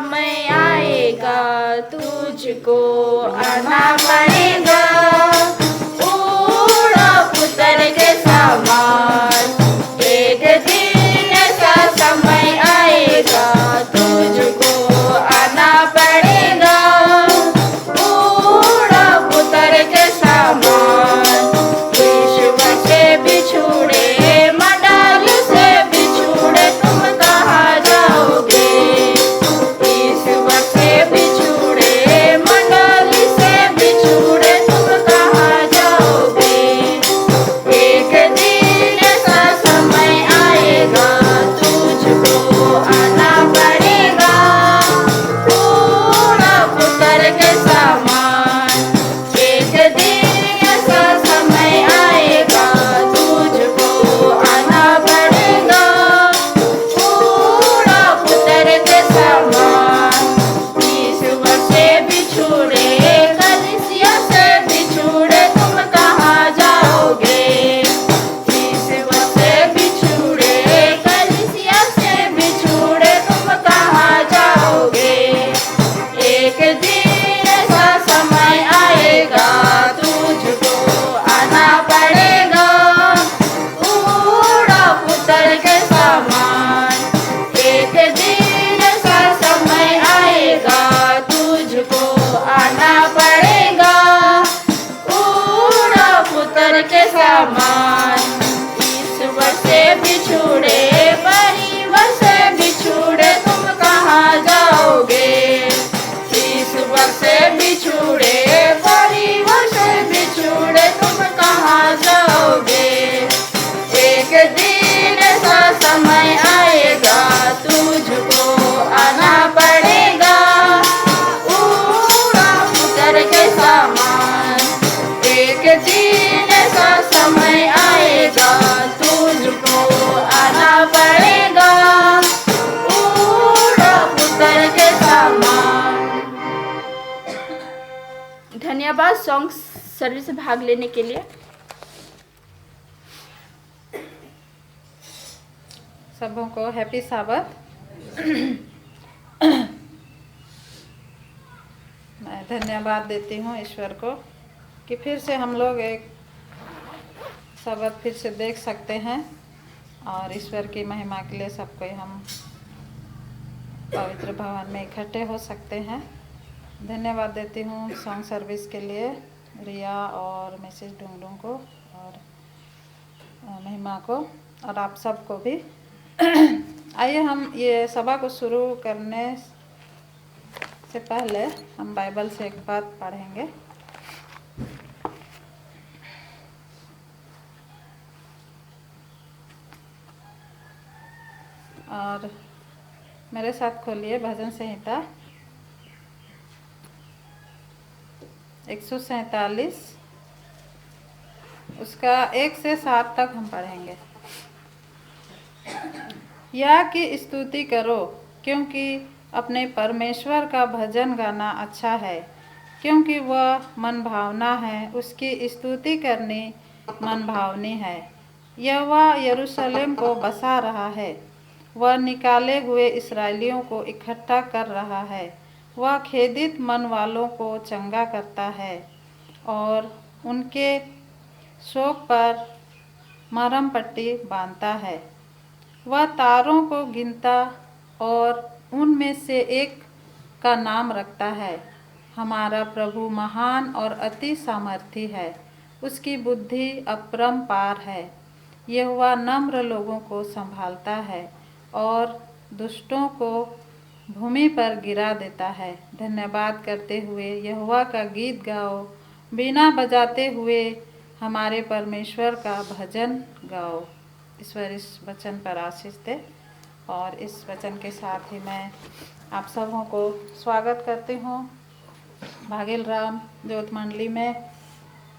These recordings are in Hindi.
समय आएगा तुझको आना पड़ेगा। उड़ो पुत्र के समान, एक दिन ऐसा समय आएगा तुझको आना पड़ेगा। उड़ो पुत्र के समान, ईश्वर से बिछुड़े मंडल से बिछुड़े तुम कहाँ जाओगे। ईश्वर से बिछुड़े मंडल से बिछुड़े तुम कहाँ जाओगे। एक दिन ऐसा समय आएगा तुझको आना पड़ेगा। उड़ो पुत्र के समान, एक दिन ऐसा समय आएगा तुझको आना पड़ेगा। उड़ो पुत्र के समान, ईश्वर से बिछुड़े कलीसिया से बिछुड़े तुम कहाँ जाओगे। ईश्वर से बिछुड़े कलीसिया से बिछुड़े तुम कहाँ जाओगे। एक दिन ऐसा समय आएगा तुझको आना पड़ेगा। उड़ो पुत्र के समान, एक दिन ऐसा समय आएगा तुझको आना पड़ेगा। उड़ो पुत्र के समान, ईश्वर से बिछुड़े परिवार से बिछुड़े तुम कहाँ जाओगे। ईश्वर से बिछुड़े परिवार से बिछुड़े तुम कहाँ जाओगे। एक दिन ऐसा समय आएगा तुझको आना पड़ेगा। उड़ो पुत्र के समान, एक दिन ऐसा समय आएगा तुझको आना पड़ेगा। उड़ो पुत्र के समान। धन्यवाद सॉन्ग सर्विस में भाग लेने के लिए। सबों को हैप्पी साबत। मैं धन्यवाद देती हूँ ईश्वर को कि फिर से हम लोग एक सबत फिर से देख सकते हैं और ईश्वर की महिमा के लिए सब कोई हम पवित्र भवन में इकट्ठे हो सकते हैं। धन्यवाद देती हूँ सॉन्ग सर्विस के लिए रिया और मिसेस ढूंढूं को और महिमा को और आप सबको भी। आइए हम ये सभा को शुरू करने से पहले हम बाइबल से एक बात पढ़ेंगे। और मेरे साथ खोलिए भजन संहिता 147 उसका 1 से 7 तक हम पढ़ेंगे। या की स्तुति करो क्योंकि अपने परमेश्वर का भजन गाना अच्छा है, क्योंकि वह मन भावना है, उसकी स्तुति करनी मन भावनी है। यहोवा यरूशलेम को बसा रहा है, वह निकाले हुए इस्राएलियों को इकट्ठा कर रहा है। वह खेदित मन वालों को चंगा करता है और उनके शोक पर मरहम पट्टी बांधता है। वह तारों को गिनता और उनमें से एक का नाम रखता है। हमारा प्रभु महान और अति सामर्थी है, उसकी बुद्धि अपरंपार है। यहोवा नम्र लोगों को संभालता है और दुष्टों को भूमि पर गिरा देता है। धन्यवाद करते हुए यहोवा का गीत गाओ, बीना बजाते हुए हमारे परमेश्वर का भजन गाओ। ईश्वर इस वचन पर आशीष दे और इस वचन के साथ ही मैं आप सबों को स्वागत करती हूँ भागिल राम ज्योत मंडली में।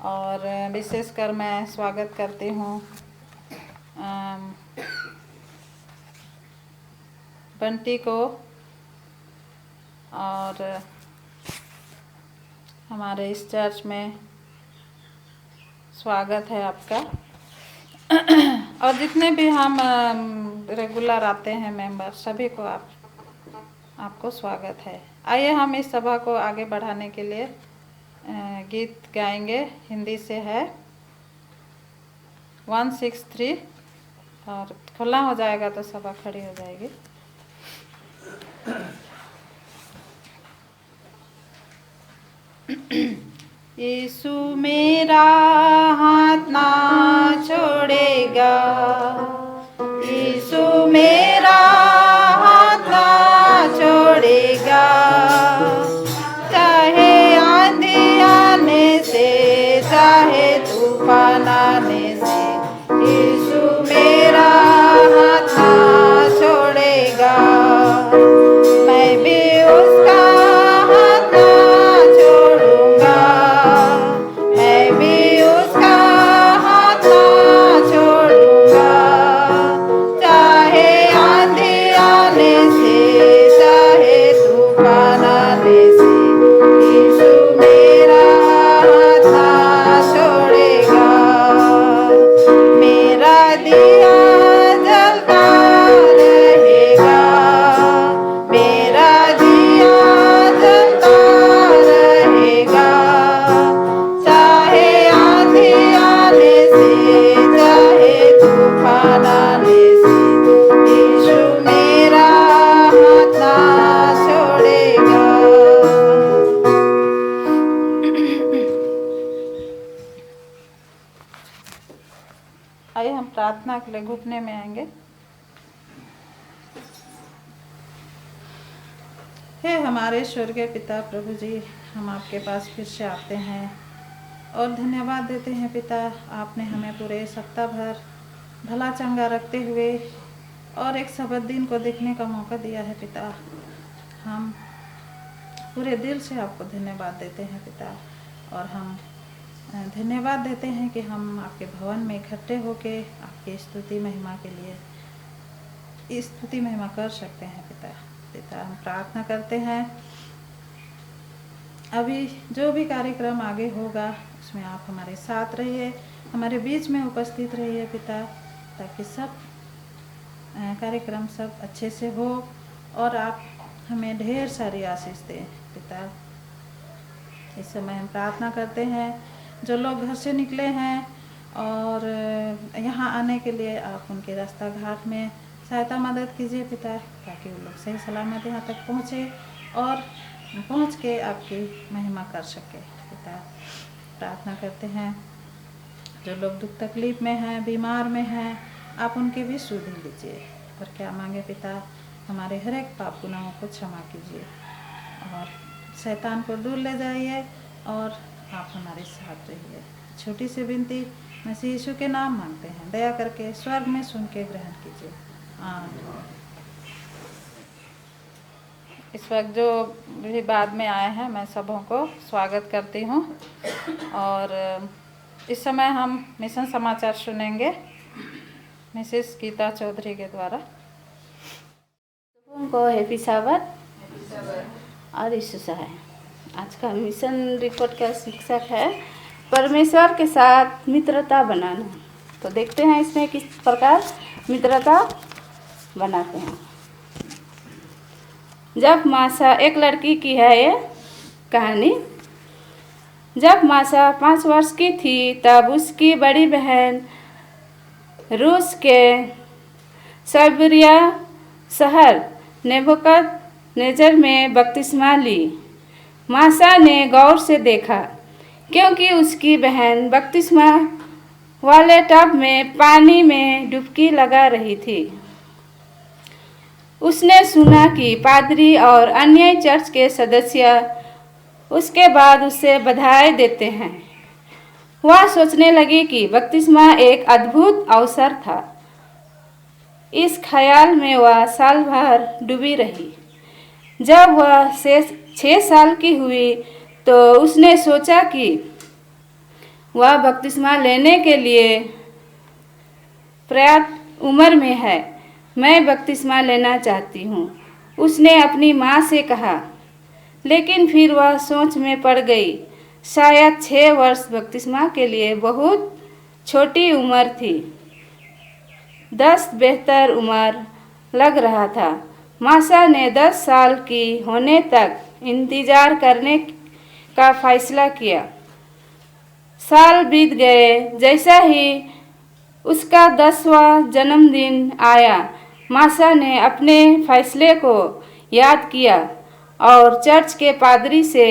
और विशेषकर मैं स्वागत करती हूँ बंटी को और हमारे इस चर्च में स्वागत है आपका। और जितने भी हम रेगुलर आते हैं मेंबर, सभी को आपको स्वागत है। आइए हम इस सभा को आगे बढ़ाने के लिए गीत गाएंगे। हिंदी से है 163 और खुला हो जाएगा तो सभा खड़ी हो जाएगी। यीशु मेरा हाथ ना छोड़ेगा, यीशु मेरा हाथ ना छोड़ेगा, चाहे आंधी आने से चाहे तूफान आने से, यीशु मेरा हाथ ना छोड़ेगा। मैं भी उसका हाथ ना छोड़ूंगा, मैं भी उसका हाथ ना छोड़ूंगा, चाहे आंधी आने से चाहे तूफान आने से, यीशु मेरा हाथ ना छोड़ेगा। मेरा दिया जलता रहेगा, मेरा दिया जलता रहेगा, चाहे आंधी आने से चाहे तूफान आने से, यीशु मेरा हाथ ना छोड़ेगा। आइए हम प्रार्थना के लिए घुटने में आएंगे। हे हमारे स्वर्गीय पिता प्रभु जी, हम आपके पास फिर से आते हैं और धन्यवाद देते हैं पिता, आपने हमें पूरे सप्ताह भर भला चंगा रखते हुए और एक सबत दिन को देखने का मौका दिया है पिता। हम पूरे दिल से आपको धन्यवाद देते हैं पिता, और हम धन्यवाद देते हैं कि हम आपके भवन में इकट्ठे होके आपकी स्तुति महिमा के लिए स्तुति महिमा कर सकते हैं पिता। हम प्रार्थना करते हैं अभी जो भी कार्यक्रम आगे होगा उसमें आप हमारे साथ रहिए, हमारे बीच में उपस्थित रहिए पिता, ताकि सब कार्यक्रम सब अच्छे से हो और आप हमें ढेर सारी आशीष दें पिता। इस समय हम प्रार्थना करते हैं जो लोग घर से निकले हैं और यहाँ आने के लिए आप उनके रास्ता घाट में सहायता मदद कीजिए पिता, ताकि वो लोग सही सलामत यहाँ तक पहुँचे और पहुँच के आपकी महिमा कर सके पिता। प्रार्थना करते हैं जो लोग दुख तकलीफ में हैं, बीमार में हैं, आप उनके भी सुधि लीजिए। और क्या मांगे पिता, हमारे हर एक पाप गुनाहों को क्षमा कीजिए और शैतान को दूर ले जाइए और आप हमारे साथ रहिए। छोटी सी विनती मसीह यीशु के नाम मांगते हैं, दया करके स्वर्ग में सुन के ग्रहण कीजिए। आमीन। इस वक्त जो भी बाद में आए हैं मैं सबों को स्वागत करती हूँ और इस समय हम मिशन समाचार सुनेंगे मिसेस गीता चौधरी के द्वारा। उनको हैप्पी साबत और यीशु सहाय। आज का मिशन रिपोर्ट का शीर्षक है परमेश्वर के साथ मित्रता बनाना। तो देखते हैं इसमें किस प्रकार मित्रता बनाते हैं। जब मासा, एक लड़की की है ये कहानी। जब मासा 5 वर्ष की थी तब उसकी बड़ी बहन रूस के साइबेरिया शहर नेबुकदनेस्सर में बपतिस्मा ली। मासा ने गौर से देखा क्योंकि उसकी बहन बपतिस्मा वाले टब में पानी में डुबकी लगा रही थी। उसने सुना कि पादरी और अन्य चर्च के सदस्य उसके बाद उसे बधाई देते हैं। वह सोचने लगी कि बपतिस्मा एक अद्भुत अवसर था। इस ख्याल में वह साल भर डूबी रही। जब वह 6 साल की हुई तो उसने सोचा कि वह बपतिस्मा लेने के लिए पर्याप्त उम्र में है। मैं बपतिस्मा लेना चाहती हूँ, उसने अपनी माँ से कहा। लेकिन फिर वह सोच में पड़ गई। शायद 6 वर्ष बपतिस्मा के लिए बहुत छोटी उम्र थी। 10 बेहतर उम्र लग रहा था। मासा ने 10 साल की होने तक इंतजार करने का फैसला किया। साल बीत गए। जैसा ही उसका 10वां जन्मदिन आया, मासा ने अपने फैसले को याद किया और चर्च के पादरी से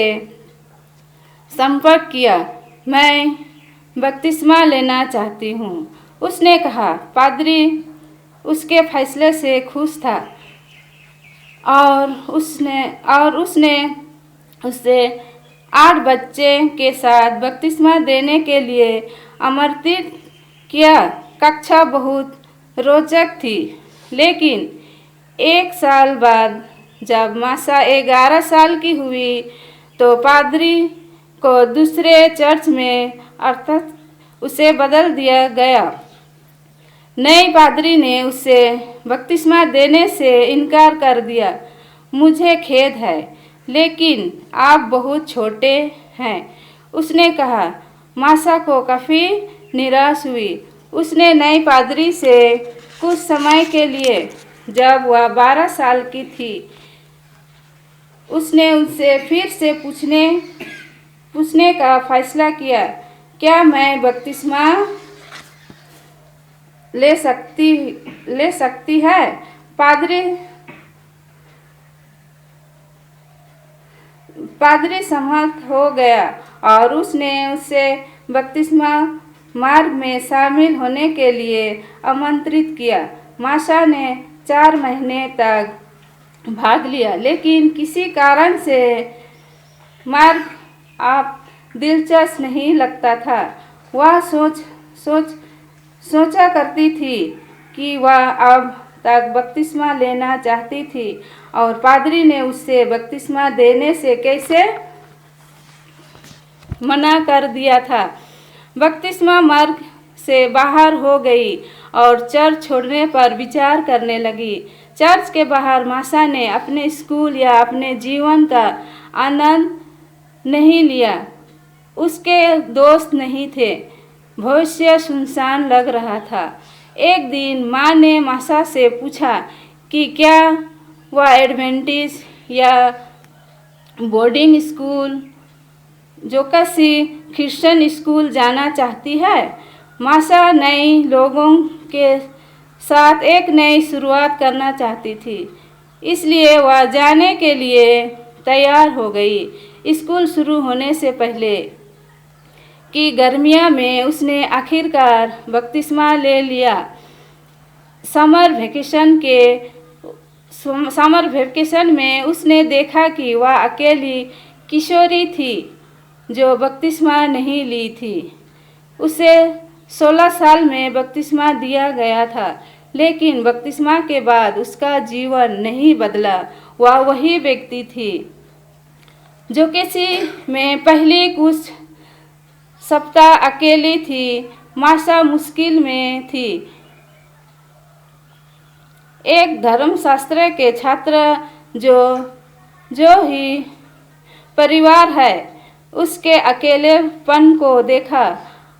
संपर्क किया। मैं बपतिस्मा लेना चाहती हूँ, उसने कहा। पादरी उसके फैसले से खुश था और उसने उसे 8 बच्चे के साथ बपतिस्मा देने के लिए आमंत्रित किया। कक्षा बहुत रोचक थी, लेकिन 1 साल बाद जब मासा 11 साल की हुई तो पादरी को दूसरे चर्च में अर्थात उसे बदल दिया गया। नए पादरी ने उसे बपतिस्मा देने से इनकार कर दिया। मुझे खेद है, लेकिन आप बहुत छोटे हैं, उसने कहा। मासा को काफ़ी निराश हुई। उसने नए पादरी से कुछ समय के लिए, जब वह 12 साल की थी, उसने उनसे फिर से पूछने का फैसला किया, क्या मैं बपतिस्मा ले सकती है? पादरी सहमत हो गया और उसने उसे बपतिस्मा मार्ग में शामिल होने के लिए आमंत्रित किया। मासा ने 4 महीने तक भाग लिया, लेकिन किसी कारण से मार्ग आप दिलचस्प नहीं लगता था। वह सोचा करती थी कि वह अब तक बपतिस्मा लेना चाहती थी और पादरी ने उसे बपतिस्मा देने से कैसे मना कर दिया था। बपतिस्मा मार्ग से बाहर हो गई और चर्च छोड़ने पर विचार करने लगी। चर्च के बाहर मासा ने अपने स्कूल या अपने जीवन का आनंद नहीं लिया। उसके दोस्त नहीं थे। भविष्य सुनसान लग रहा था। एक दिन माँ ने मासा से पूछा कि क्या वह एडवेंटिस्ट या बोर्डिंग स्कूल, जो किसी क्रिश्चियन स्कूल जाना चाहती है। मासा नए लोगों के साथ एक नई शुरुआत करना चाहती थी, इसलिए वह जाने के लिए तैयार हो गई। स्कूल शुरू होने से पहले की गर्मियों में उसने आखिरकार बपतिस्मा ले लिया। समर वेकेशन में उसने देखा कि वह अकेली किशोरी थी जो बपतिस्मा नहीं ली थी। उसे 16 साल में बपतिस्मा दिया गया था, लेकिन बपतिस्मा के बाद उसका जीवन नहीं बदला। वह वही व्यक्ति थी जो किसी में पहले कुछ सप्ताह अकेली थी। मासा मुश्किल में थी। एक धर्मशास्त्र के छात्र जो ही परिवार है, उसके अकेलेपन को देखा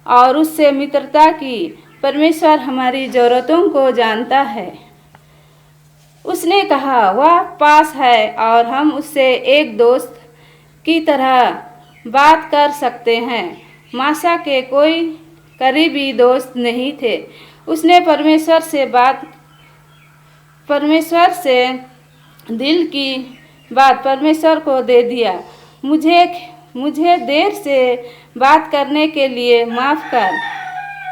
और उससे मित्रता की। परमेश्वर हमारी ज़रूरतों को जानता है, उसने कहा। वह पास है और हम उससे एक दोस्त की तरह बात कर सकते हैं। मासा के कोई करीबी दोस्त नहीं थे। उसने परमेश्वर से दिल की बात परमेश्वर को दे दिया। मुझे देर से बात करने के लिए माफ़ कर,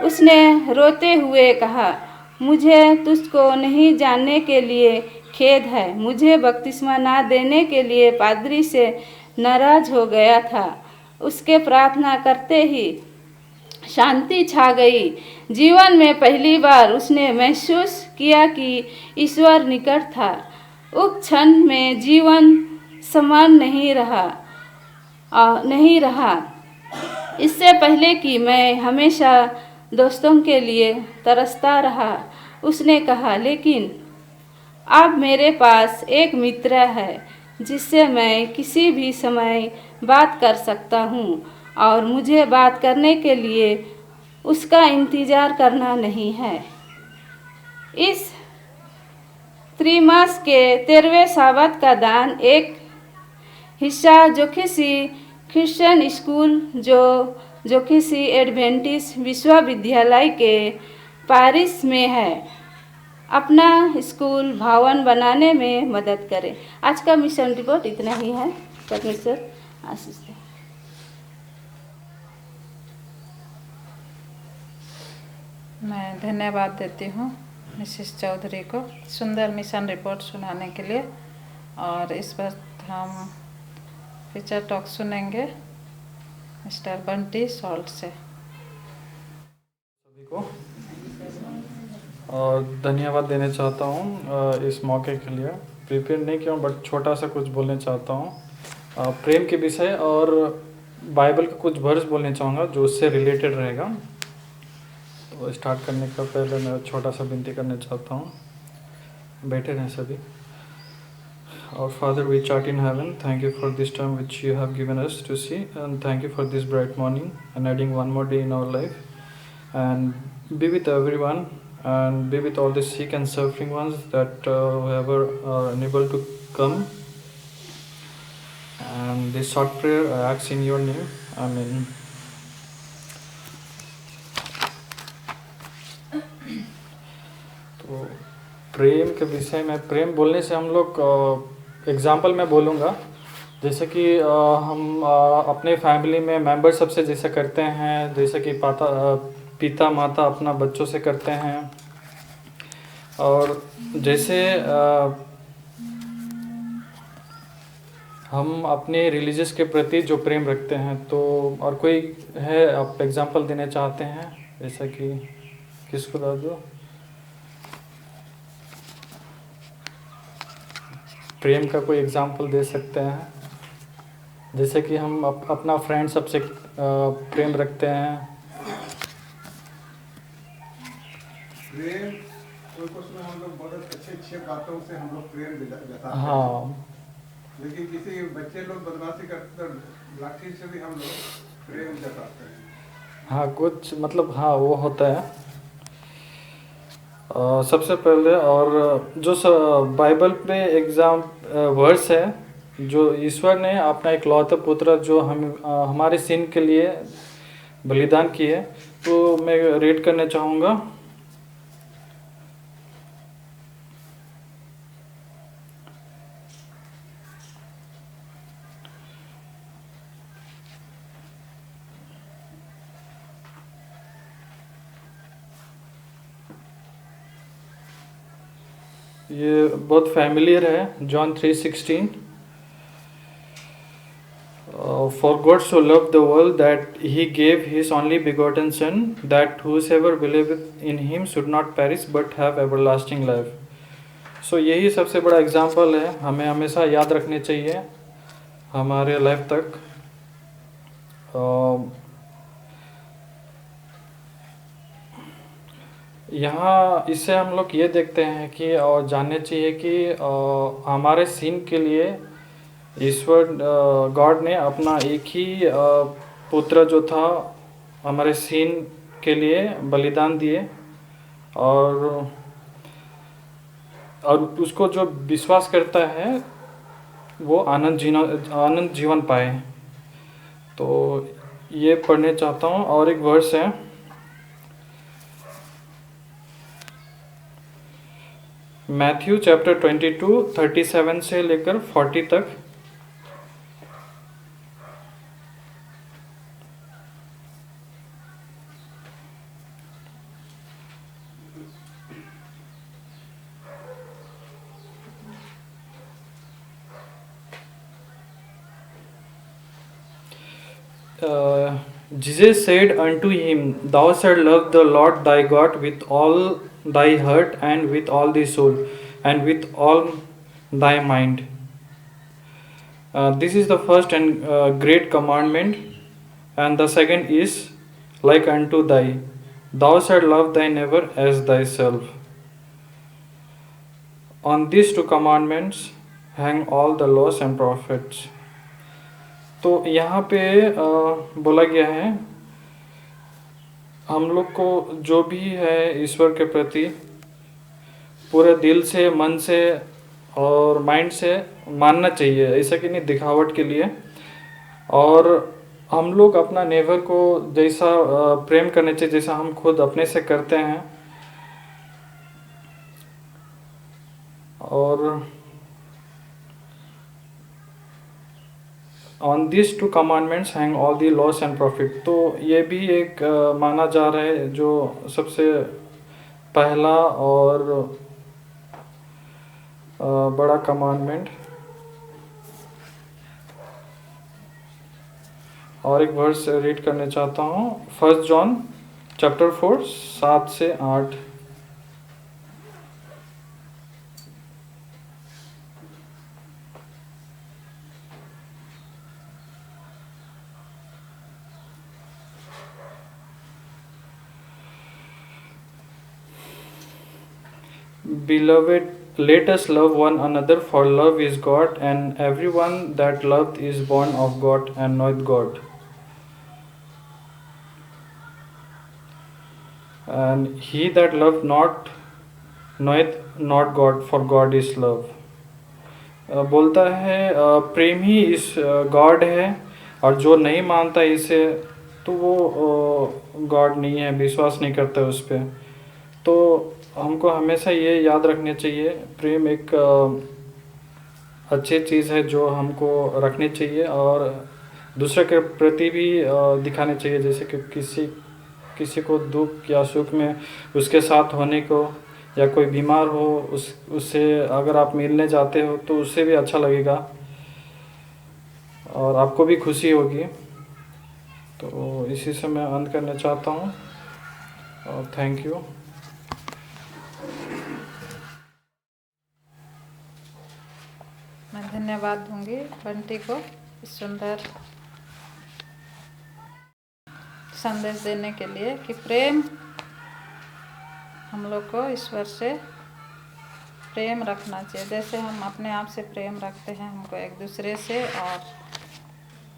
उसने रोते हुए कहा। मुझे तुझको नहीं जानने के लिए खेद है। मुझे बपतिस्मा ना देने के लिए पादरी से नाराज हो गया था। उसके प्रार्थना करते ही शांति छा गई। जीवन में पहली बार उसने महसूस किया कि ईश्वर निकट था। उस क्षण में जीवन समान नहीं रहा। इससे पहले कि मैं हमेशा दोस्तों के लिए तरसता रहा, उसने कहा, लेकिन अब मेरे पास एक मित्र है जिससे मैं किसी भी समय बात कर सकता हूँ और मुझे बात करने के लिए उसका इंतज़ार करना नहीं है। त्रिमास के 13वें साबत का दान एक हिस्सा जोखिसी क्रिश्चियन स्कूल जोखिसी एडवेंटिस्ट विश्वविद्यालय के पारिश में है, अपना स्कूल भवन बनाने में मदद करें। आज का मिशन रिपोर्ट इतना ही है। परमेश्वर आशीष दे। मैं धन्यवाद देती हूँ मिसेस चौधरी को सुंदर मिशन रिपोर्ट सुनाने के लिए। और इस वक्त हम फीचर टॉक सुनेंगे मिस्टर बंटी सॉल्ट से। सभी को और धन्यवाद देना चाहता हूँ इस मौके के लिए। प्रिपेयर नहीं किया हूँ बट छोटा सा कुछ बोलना चाहता हूँ प्रेम के विषय और बाइबल का कुछ वर्स बोलना चाहूँगा जो उससे रिलेटेड रहेगा। तो स्टार्ट करने का पहले मैं छोटा सा विनती करना चाहता हूँ। बैठे रहें सभी। Our Father which art in heaven, thank you for this time which you have given us to see, and thank you for this bright morning and adding one more day in our life. And be with everyone and be with all the sick and suffering ones that whoever are unable to come. And this short prayer I ask in your name. Amen. तो प्रेम के विषय में प्रेम बोलने से हम लोग एग्जाम्पल में बोलूँगा जैसे कि हम अपने फैमिली में मेंबर सबसे जैसे करते हैं, जैसे कि पिता माता अपना बच्चों से करते हैं। और जैसे हम अपने रिलीजियस के प्रति जो प्रेम रखते हैं। तो और कोई है आप एग्जाम्पल देना चाहते हैं जैसे कि किसको बता दो? प्रेम का कोई एग्जाम्पल दे सकते हैं जैसे कि हम अपना फ्रेंड सबसे प्रेम रखते हैं। प्रेम उसमें हम लोग बहुत अच्छे बातों से हम लोग प्रेम जताते हैं। हाँ, लेकिन किसी बच्चे लोग बदमाशी करते तो लाठी से भी हम लोग प्रेम जताते हैं। हाँ कुछ मतलब हाँ वो होता है। सबसे पहले और जो बाइबल पे एग्जाम वर्स है जो ईश्वर ने अपना इकलौता पुत्र जो हमारे सिन के लिए बलिदान किए, तो मैं रीड करना चाहूँगा। ये बहुत फैमिलियर है, John 3:16। For God so loved the world that he gave his only begotten Son, that whosoever believeth in him should not perish but have everlasting life. So यही सबसे बड़ा एग्जाम्पल है, हमें हमेशा याद रखने चाहिए हमारे लाइफ तक। यहाँ इससे हम लोग ये देखते हैं कि और जानने चाहिए कि हमारे सीन के लिए ईश्वर गॉड ने अपना एक ही पुत्र जो था हमारे सीन के लिए बलिदान दिए। और उसको जो विश्वास करता है वो आनंद जीवन पाए। तो ये पढ़ने चाहता हूँ। और एक वर्स है मैथ्यू चैप्टर 22:37 से लेकर 40 तक। Jesus said unto him, Thou shalt love the Lord thy God with all thy heart and with all thy soul and with all thy mind. This is the first and great commandment, and the second is like unto thy. Thou shalt love thy neighbor as thyself. On these two commandments hang all the laws and prophets. तो यहाँ पे बोला गया है हम लोग को जो भी है ईश्वर के प्रति पूरे दिल से, मन से और माइंड से मानना चाहिए, ऐसा कि नहीं दिखावट के लिए। और हम लोग अपना नेबर को जैसा प्रेम करने चाहिए जैसा हम खुद अपने से करते हैं। और on this 2 commandments hang all the loss and profit. तो ये भी एक माना जा रहा है जो सबसे पहला और बड़ा कमांडमेंट। और एक वर्स रीड करने चाहता हूँ, 1 जॉन चैप्टर 4 7 से 8। Beloved, let us love one another, for love is God, and everyone that loveth is born of God and knoweth God. And he that loveth not knoweth not God, for God is love. बोलता है प्रेम ही इस गॉड है, और जो नहीं मानता इसे तो वो गॉड नहीं है, विश्वास नहीं करता उस पर। तो हमको हमेशा ये याद रखना चाहिए, प्रेम एक अच्छी चीज़ है जो हमको रखनी चाहिए और दूसरे के प्रति भी दिखाने चाहिए। जैसे कि किसी को दुख या सुख में उसके साथ होने को, या कोई बीमार हो उससे अगर आप मिलने जाते हो तो उससे भी अच्छा लगेगा और आपको भी खुशी होगी। तो इसी से मैं अंत करना चाहता हूँ और थैंक यू। मैं धन्यवाद दूंगी बंटी को इस सुंदर संदेश देने के लिए कि प्रेम, हम लोग को ईश्वर से प्रेम रखना चाहिए। जैसे हम अपने आप से प्रेम रखते हैं, हमको एक दूसरे से और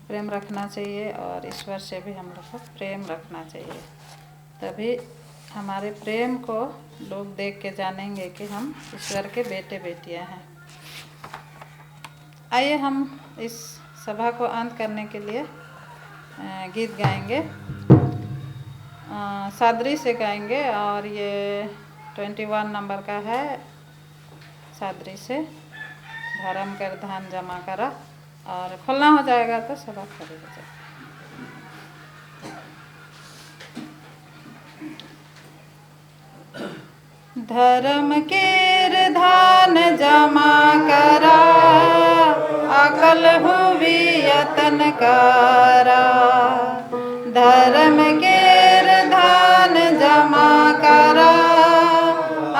प्रेम रखना चाहिए, और ईश्वर से भी हम लोग को प्रेम रखना चाहिए। तभी हमारे प्रेम को लोग देख के जानेंगे कि हम ईश्वर के बेटे बेटियां हैं। आइए हम इस सभा को अंत करने के लिए गीत गाएंगे, सादरी से गाएंगे, और ये 21 नंबर का है। सादरी से धर्म कर धन जमा करा, और खोलना हो जाएगा तो सभा खड़ी हो जाएगी। धर्म केर धान जमा करा, अकल हुई यतन करा। धर्म केर धान जमा करा,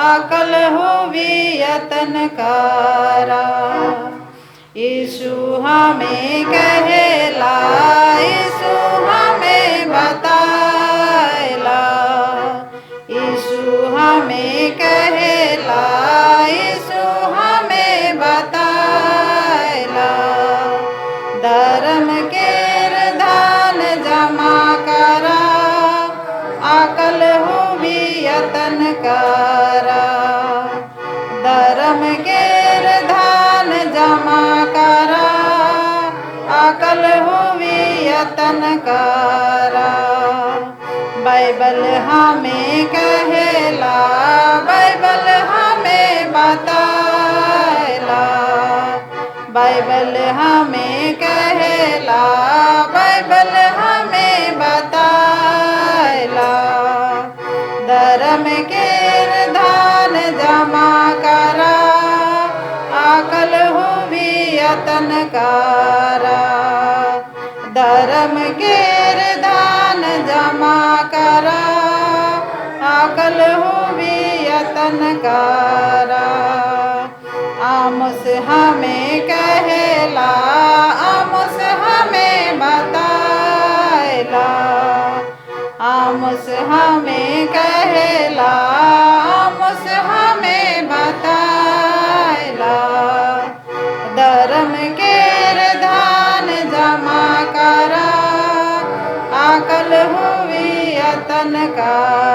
अकल हुई यतन करा। यीशु हमें कहेला, यीशु हमें बताएला, यीशु हमें कहेला, यीशु हमें बताएला। धर्म केर धान जमा करा, अकल हुई यतन करा। धर्म केर धान जमा करा, अकल हुई यतन करा। बाइबल हमें कहेला, बाइबल हमें बताएला, बाइबल हमें कहेला, बाइबल हमें बताएला। धर्म केर धान जमा करा, अकल हुई यतन करा। धर्म केर धान जमा करा, अकल हुई यतन करा। आमोस हमें कहेला, आमोस हमें बताएला, आमोस हमें कहेला, आमोस हमें बताएला। धर्म केर धान जमा करा, अकल हुई यतन करा।